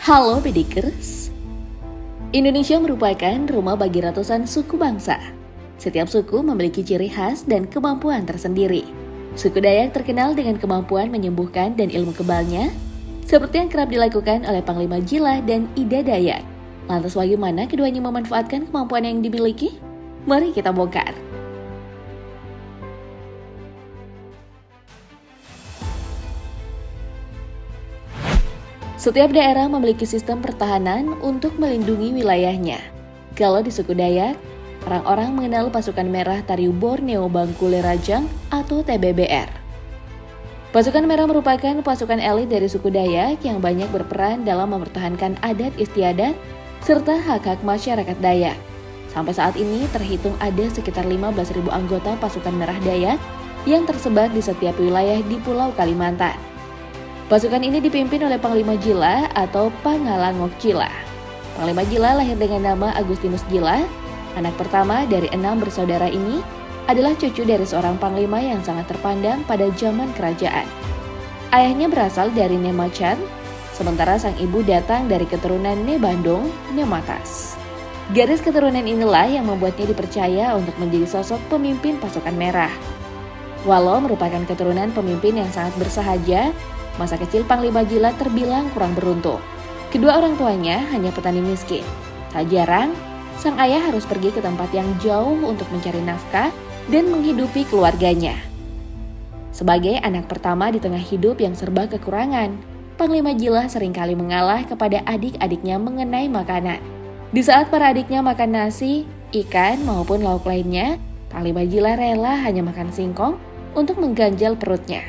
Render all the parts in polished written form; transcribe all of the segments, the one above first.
Halo Bedikers, Indonesia merupakan rumah bagi ratusan suku bangsa. Setiap suku memiliki ciri khas dan kemampuan tersendiri. Suku Dayak terkenal dengan kemampuan menyembuhkan dan ilmu kebalnya, seperti yang kerap dilakukan oleh Panglima Jila dan Ida Dayak. Lantas bagaimana keduanya memanfaatkan kemampuan yang dimiliki? Mari kita bongkar. Setiap daerah memiliki sistem pertahanan untuk melindungi wilayahnya. Kalau di suku Dayak, orang-orang mengenal pasukan merah Tariu Borneo Bangkule Rajang atau TBBR. Pasukan merah merupakan pasukan elit dari suku Dayak yang banyak berperan dalam mempertahankan adat istiadat serta hak-hak masyarakat Dayak. Sampai saat ini terhitung ada sekitar 15.000 anggota pasukan merah Dayak yang tersebar di setiap wilayah di Pulau Kalimantan. Pasukan ini dipimpin oleh Panglima Jila atau Pangalangok Jila. Panglima Jila lahir dengan nama Agustinus Jila. Anak pertama dari 6 bersaudara ini adalah cucu dari seorang panglima yang sangat terpandang pada zaman kerajaan. Ayahnya berasal dari Nemacan, sementara sang ibu datang dari keturunan Nebandung, Nematas. Garis keturunan inilah yang membuatnya dipercaya untuk menjadi sosok pemimpin pasukan merah. Walau merupakan keturunan pemimpin yang sangat bersahaja, masa kecil Panglima Jila terbilang kurang beruntung. Kedua orang tuanya hanya petani miskin. Tak jarang, sang ayah harus pergi ke tempat yang jauh untuk mencari nafkah dan menghidupi keluarganya. Sebagai anak pertama di tengah hidup yang serba kekurangan, Panglima Jila seringkali mengalah kepada adik-adiknya mengenai makanan. Di saat para adiknya makan nasi, ikan maupun lauk lainnya, Panglima Jila rela hanya makan singkong untuk mengganjal perutnya.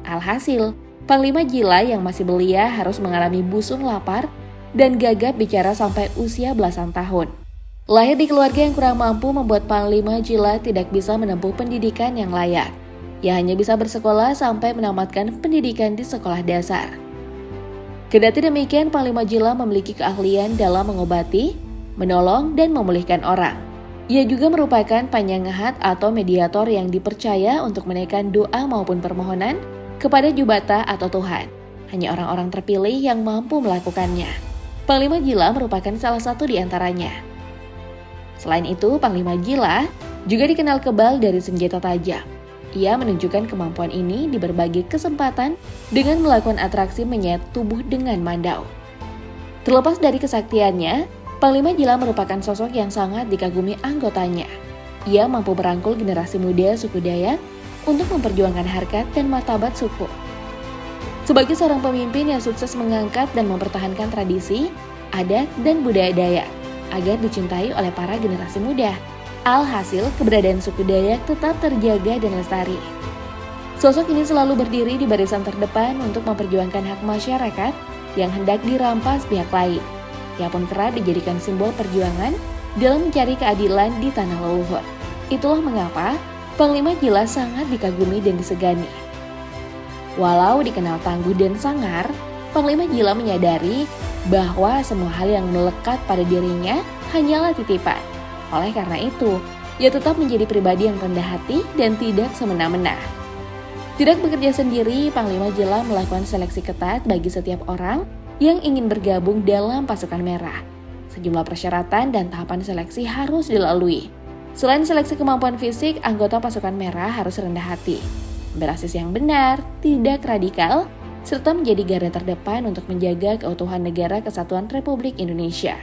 Alhasil, Panglima Jila yang masih belia harus mengalami busung lapar dan gagap bicara sampai usia belasan tahun. Lahir di keluarga yang kurang mampu membuat Panglima Jila tidak bisa menempuh pendidikan yang layak. Ia hanya bisa bersekolah sampai menamatkan pendidikan di sekolah dasar. Kendati demikian, Panglima Jila memiliki keahlian dalam mengobati, menolong, dan memulihkan orang. Ia juga merupakan panyangahat atau mediator yang dipercaya untuk menaikkan doa maupun permohonan kepada Jubata atau Tuhan. Hanya orang-orang terpilih yang mampu melakukannya. Panglima Jila merupakan salah satu di antaranya. Selain itu, Panglima Jila juga dikenal kebal dari senjata tajam. Ia menunjukkan kemampuan ini di berbagai kesempatan dengan melakukan atraksi menyayat tubuh dengan mandau. Terlepas dari kesaktiannya, Panglima Jila merupakan sosok yang sangat dikagumi anggotanya. Ia mampu merangkul generasi muda suku Dayak untuk memperjuangkan harkat dan martabat suku. Sebagai seorang pemimpin yang sukses mengangkat dan mempertahankan tradisi, adat, dan budaya Dayak agar dicintai oleh para generasi muda. Alhasil, keberadaan suku Dayak tetap terjaga dan lestari. Sosok ini selalu berdiri di barisan terdepan untuk memperjuangkan hak masyarakat yang hendak dirampas pihak lain. Ia pun kerap dijadikan simbol perjuangan dalam mencari keadilan di tanah leluhur. Itulah mengapa Panglima Jila sangat dikagumi dan disegani. Walau dikenal tangguh dan sangar, Panglima Jila menyadari bahwa semua hal yang melekat pada dirinya hanyalah titipan. Oleh karena itu, ia tetap menjadi pribadi yang rendah hati dan tidak semena-mena. Tidak bekerja sendiri, Panglima Jila melakukan seleksi ketat bagi setiap orang yang ingin bergabung dalam pasukan merah. Sejumlah persyaratan dan tahapan seleksi harus dilalui. Selain seleksi kemampuan fisik, anggota pasukan merah harus rendah hati, berasis yang benar, tidak radikal, serta menjadi garda terdepan untuk menjaga keutuhan negara kesatuan Republik Indonesia.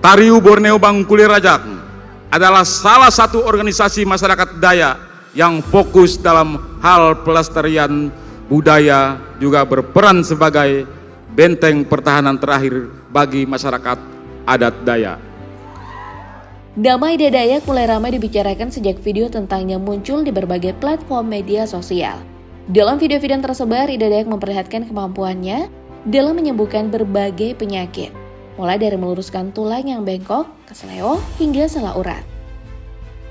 Tariu Borneo Bangkule Rajang adalah salah satu organisasi masyarakat Dayak yang fokus dalam hal pelestarian budaya, juga berperan sebagai benteng pertahanan terakhir bagi masyarakat adat Dayak. Nama Ida Dayak mulai ramai dibicarakan sejak video tentangnya muncul di berbagai platform media sosial. Dalam video-video yang tersebar, Ida Dayak memperlihatkan kemampuannya dalam menyembuhkan berbagai penyakit, mulai dari meluruskan tulang yang bengkok, keseleo, hingga salah urat.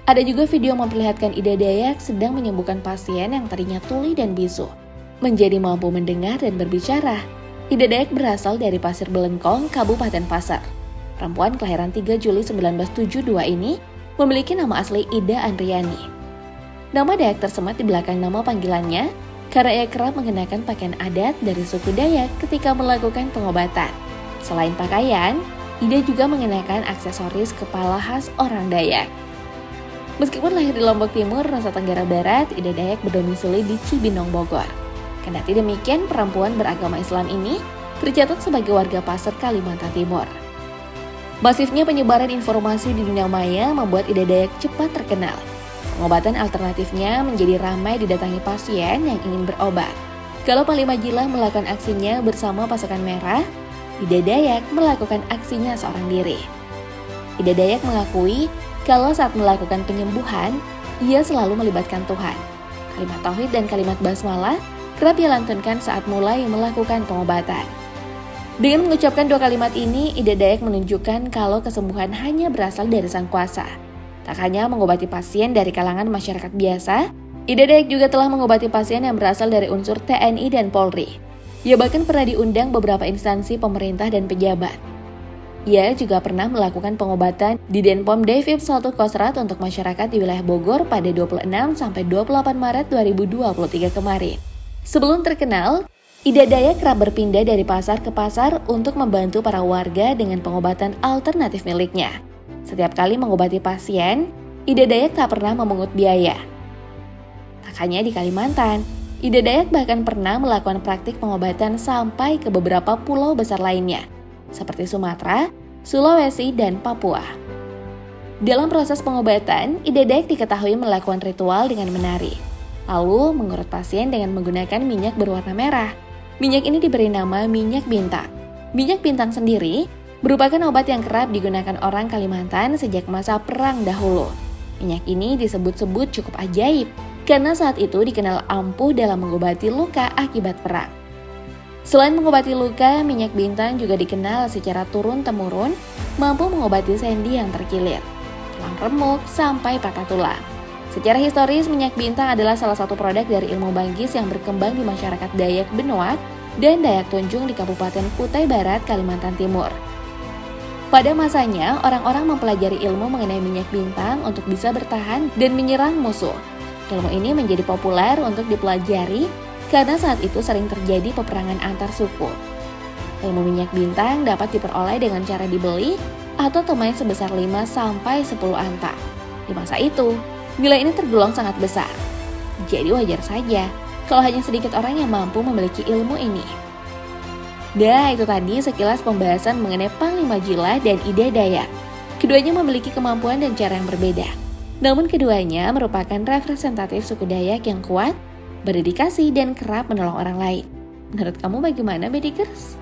Ada juga video memperlihatkan Ida Dayak sedang menyembuhkan pasien yang tadinya tuli dan bisu, menjadi mampu mendengar dan berbicara. Ida Dayak berasal dari Pasir Belengkong, Kabupaten Pasar. Perempuan kelahiran 3 Juli 1972 ini memiliki nama asli Ida Andriani. Nama Dayak tersemat di belakang nama panggilannya karena ia kerap mengenakan pakaian adat dari suku Dayak ketika melakukan pengobatan. Selain pakaian, Ida juga mengenakan aksesoris kepala khas orang Dayak. Meskipun lahir di Lombok Timur, Nusa Tenggara Barat, Ida Dayak berdomisili di Cibinong, Bogor. Kendati demikian, perempuan beragama Islam ini tercatat sebagai warga Pasir, Kalimantan Timur. Masifnya penyebaran informasi di dunia maya membuat Ida Dayak cepat terkenal. Pengobatan alternatifnya menjadi ramai didatangi pasien yang ingin berobat. Kalau Panglima Jilah melakukan aksinya bersama pasukan merah, Ida Dayak melakukan aksinya seorang diri. Ida Dayak mengakui kalau saat melakukan penyembuhan, ia selalu melibatkan Tuhan. Kalimat tauhid dan kalimat basmalah kerap ia lantunkan saat mulai melakukan pengobatan. Dengan mengucapkan dua kalimat ini, Ida Dayak menunjukkan kalau kesembuhan hanya berasal dari Sang Kuasa. Tak hanya mengobati pasien dari kalangan masyarakat biasa, Ida Dayak juga telah mengobati pasien yang berasal dari unsur TNI dan Polri. Ia bahkan pernah diundang beberapa instansi pemerintah dan pejabat. Ia juga pernah melakukan pengobatan di Denpom Devip 1 Kostrad untuk masyarakat di wilayah Bogor pada 26 sampai 28 Maret 2023 kemarin. Sebelum terkenal, Ida Dayak kerap berpindah dari pasar ke pasar untuk membantu para warga dengan pengobatan alternatif miliknya. Setiap kali mengobati pasien, Ida Dayak tak pernah memungut biaya. Tak hanya di Kalimantan, Ida Dayak bahkan pernah melakukan praktik pengobatan sampai ke beberapa pulau besar lainnya, seperti Sumatera, Sulawesi, dan Papua. Dalam proses pengobatan, Ida Dayak diketahui melakukan ritual dengan menari, lalu mengurut pasien dengan menggunakan minyak berwarna merah. Minyak ini diberi nama minyak bintang. Minyak bintang sendiri merupakan obat yang kerap digunakan orang Kalimantan sejak masa perang dahulu. Minyak ini disebut-sebut cukup ajaib, karena saat itu dikenal ampuh dalam mengobati luka akibat perang. Selain mengobati luka, minyak bintang juga dikenal secara turun-temurun mampu mengobati sendi yang terkilir, tulang remuk, sampai patah tulang. Secara historis, minyak bintang adalah salah satu produk dari ilmu Banggis yang berkembang di masyarakat Dayak Benoat dan Dayak Tunjung di Kabupaten Kutai Barat, Kalimantan Timur. Pada masanya, orang-orang mempelajari ilmu mengenai minyak bintang untuk bisa bertahan dan menyerang musuh. Ilmu ini menjadi populer untuk dipelajari karena saat itu sering terjadi peperangan antar suku. Ilmu minyak bintang dapat diperoleh dengan cara dibeli atau tunai sebesar 5 sampai 10 anta. Di masa itu, nilai ini tergolong sangat besar. Jadi wajar saja kalau hanya sedikit orang yang mampu memiliki ilmu ini. Itu tadi sekilas pembahasan mengenai Panglima Jilah dan Ida Dayak. Keduanya memiliki kemampuan dan cara yang berbeda. Namun keduanya merupakan representatif suku Dayak yang kuat, berdedikasi, dan kerap menolong orang lain. Menurut kamu bagaimana, Bedikers?